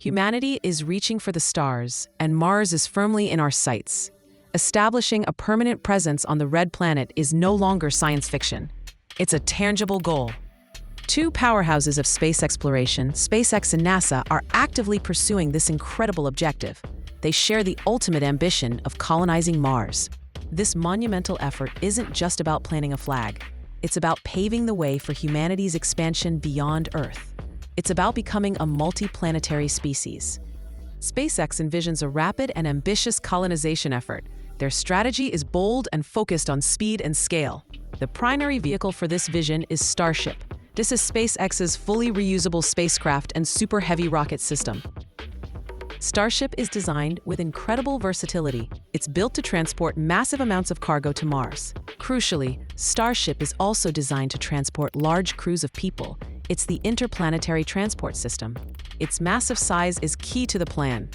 Humanity is reaching for the stars, and Mars is firmly in our sights. Establishing a permanent presence on the red planet is no longer science fiction. It's a tangible goal. Two powerhouses of space exploration, SpaceX and NASA, are actively pursuing this incredible objective. They share the ultimate ambition of colonizing Mars. This monumental effort isn't just about planting a flag. It's about paving the way for humanity's expansion beyond Earth. It's about becoming a multi-planetary species. SpaceX envisions a rapid and ambitious colonization effort. Their strategy is bold and focused on speed and scale. The primary vehicle for this vision is Starship. This is SpaceX's fully reusable spacecraft and super heavy rocket system. Starship is designed with incredible versatility. It's built to transport massive amounts of cargo to Mars. Crucially, Starship is also designed to transport large crews of people. It's the interplanetary transport system. Its massive size is key to the plan.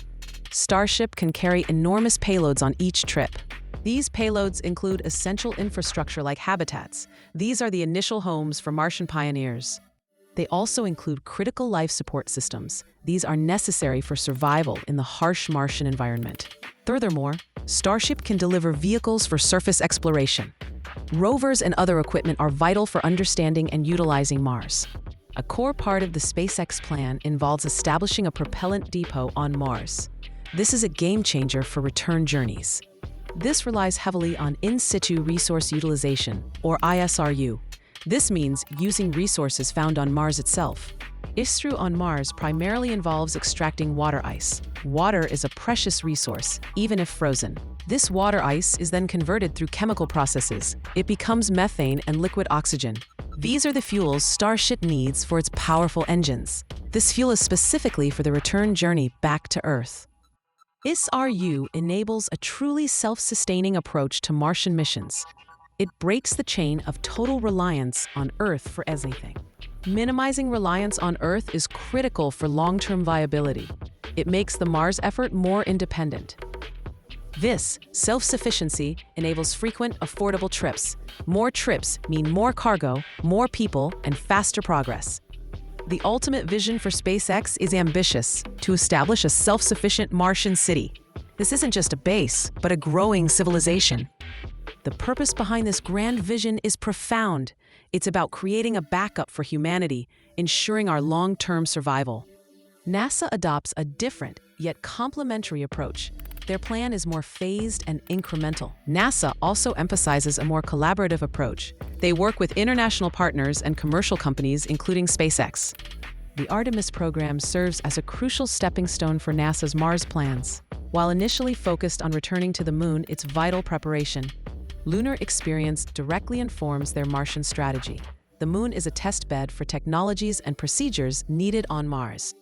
Starship can carry enormous payloads on each trip. These payloads include essential infrastructure like habitats. These are the initial homes for Martian pioneers. They also include critical life support systems. These are necessary for survival in the harsh Martian environment. Furthermore, Starship can deliver vehicles for surface exploration. Rovers and other equipment are vital for understanding and utilizing Mars. A core part of the SpaceX plan involves establishing a propellant depot on Mars. This is a game changer for return journeys. This relies heavily on in-situ resource utilization, or ISRU. This means using resources found on Mars itself. ISRU on Mars primarily involves extracting water ice. Water is a precious resource, even if frozen. This water ice is then converted through chemical processes. It becomes methane and liquid oxygen. These are the fuels Starship needs for its powerful engines. This fuel is specifically for the return journey back to Earth. ISRU enables a truly self-sustaining approach to Martian missions. It breaks the chain of total reliance on Earth for everything. Minimizing reliance on Earth is critical for long-term viability. It makes the Mars effort more independent. This self-sufficiency enables frequent, affordable trips. More trips mean more cargo, more people, and faster progress. The ultimate vision for SpaceX is ambitious: to establish a self-sufficient Martian city. This isn't just a base, but a growing civilization. The purpose behind this grand vision is profound. It's about creating a backup for humanity, ensuring our long-term survival. NASA adopts a different, yet complementary approach. Their plan is more phased and incremental. NASA also emphasizes a more collaborative approach. They work with international partners and commercial companies, including SpaceX. The Artemis program serves as a crucial stepping stone for NASA's Mars plans. While initially focused on returning to the Moon, its vital preparation. Lunar experience directly informs their Martian strategy. The Moon is a test bed for technologies and procedures needed on Mars.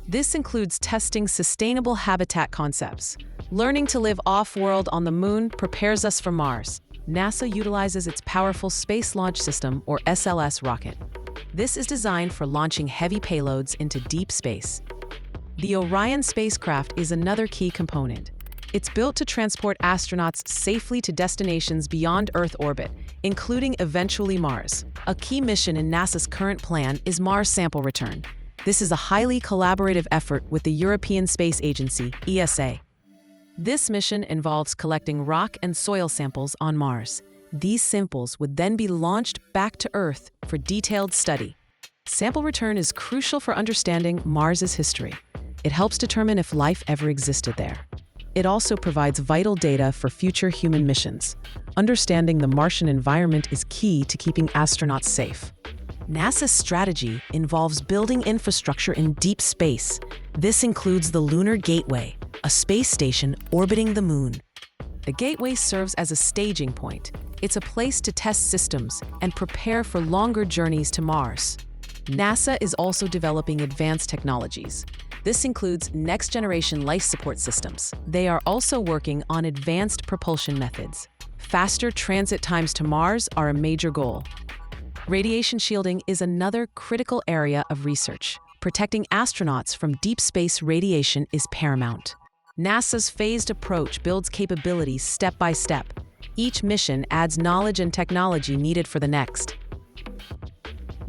This includes testing sustainable habitat concepts. Learning to live off-world on the Moon prepares us for Mars. NASA utilizes its powerful Space Launch System, or SLS, rocket. This is designed for launching heavy payloads into deep space. The Orion spacecraft is another key component. It's built to transport astronauts safely to destinations beyond Earth orbit, including eventually Mars. A key mission in NASA's current plan is Mars sample return. This is a highly collaborative effort with the European Space Agency, ESA. This mission involves collecting rock and soil samples on Mars. These samples would then be launched back to Earth for detailed study. Sample return is crucial for understanding Mars's history. It helps determine if life ever existed there. It also provides vital data for future human missions. Understanding the Martian environment is key to keeping astronauts safe. NASA's strategy involves building infrastructure in deep space. This includes the Lunar Gateway, a space station orbiting the Moon. The Gateway serves as a staging point. It's a place to test systems and prepare for longer journeys to Mars. NASA is also developing advanced technologies. This includes next-generation life support systems. They are also working on advanced propulsion methods. Faster transit times to Mars are a major goal. Radiation shielding is another critical area of research. Protecting astronauts from deep space radiation is paramount. NASA's phased approach builds capabilities step by step. Each mission adds knowledge and technology needed for the next.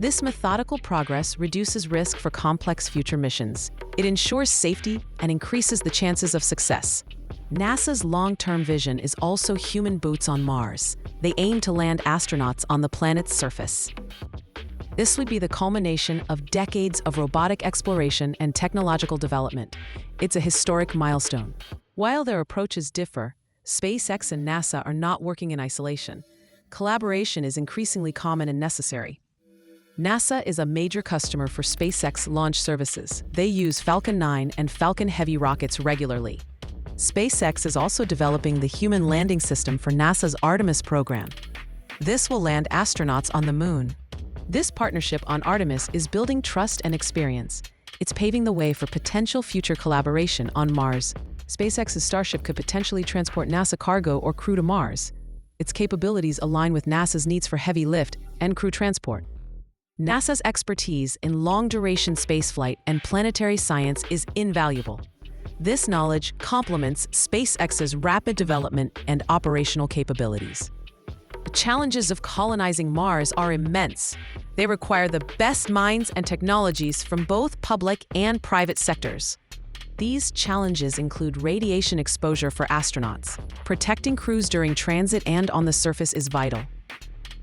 This methodical progress reduces risk for complex future missions. It ensures safety and increases the chances of success. NASA's long-term vision is also human boots on Mars. They aim to land astronauts on the planet's surface. This would be the culmination of decades of robotic exploration and technological development. It's a historic milestone. While their approaches differ, SpaceX and NASA are not working in isolation. Collaboration is increasingly common and necessary. NASA is a major customer for SpaceX launch services. They use Falcon 9 and Falcon Heavy rockets regularly. SpaceX is also developing the human landing system for NASA's Artemis program. This will land astronauts on the moon. This partnership on Artemis is building trust and experience. It's paving the way for potential future collaboration on Mars. SpaceX's Starship could potentially transport NASA cargo or crew to Mars. Its capabilities align with NASA's needs for heavy lift and crew transport. NASA's expertise in long-duration spaceflight and planetary science is invaluable. This knowledge complements SpaceX's rapid development and operational capabilities. The challenges of colonizing Mars are immense. They require the best minds and technologies from both public and private sectors. These challenges include radiation exposure for astronauts. Protecting crews during transit and on the surface is vital.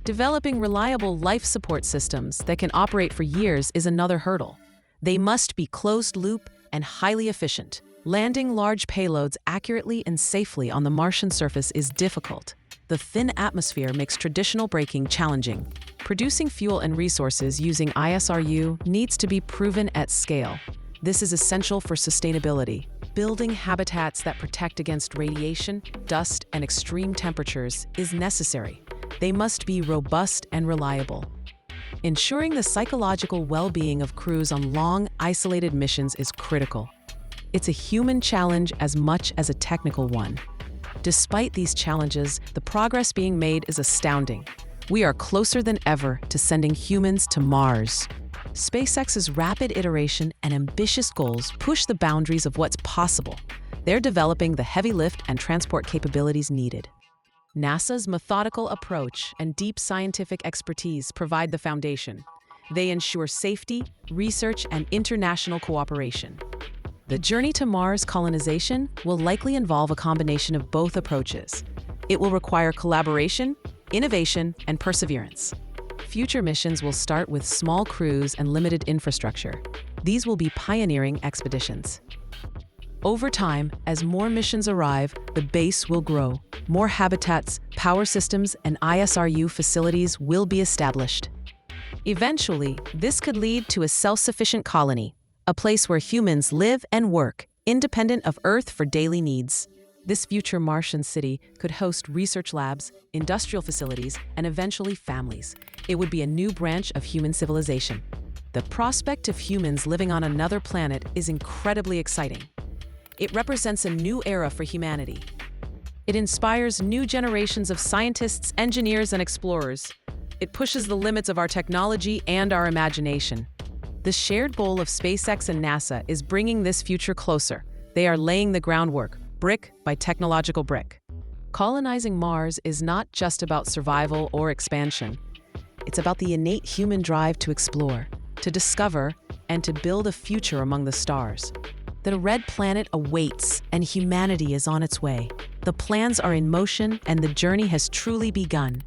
Developing reliable life support systems that can operate for years is another hurdle. They must be closed-loop and highly efficient. Landing large payloads accurately and safely on the Martian surface is difficult. The thin atmosphere makes traditional braking challenging. Producing fuel and resources using ISRU needs to be proven at scale. This is essential for sustainability. Building habitats that protect against radiation, dust, and extreme temperatures is necessary. They must be robust and reliable. Ensuring the psychological well-being of crews on long, isolated missions is critical. It's a human challenge as much as a technical one. Despite these challenges, the progress being made is astounding. We are closer than ever to sending humans to Mars. SpaceX's rapid iteration and ambitious goals push the boundaries of what's possible. They're developing the heavy lift and transport capabilities needed. NASA's methodical approach and deep scientific expertise provide the foundation. They ensure safety, research, and international cooperation. The journey to Mars colonization will likely involve a combination of both approaches. It will require collaboration, innovation, and perseverance. Future missions will start with small crews and limited infrastructure. These will be pioneering expeditions. Over time, as more missions arrive, the base will grow. More habitats, power systems, and ISRU facilities will be established. Eventually, this could lead to a self-sufficient colony, a place where humans live and work, independent of Earth for daily needs. This future Martian city could host research labs, industrial facilities, and eventually families. It would be a new branch of human civilization. The prospect of humans living on another planet is incredibly exciting. It represents a new era for humanity. It inspires new generations of scientists, engineers, and explorers. It pushes the limits of our technology and our imagination. The shared goal of SpaceX and NASA is bringing this future closer. They are laying the groundwork, brick by technological brick. Colonizing Mars is not just about survival or expansion. It's about the innate human drive to explore, to discover, and to build a future among the stars. The red planet awaits, and humanity is on its way. The plans are in motion, and the journey has truly begun.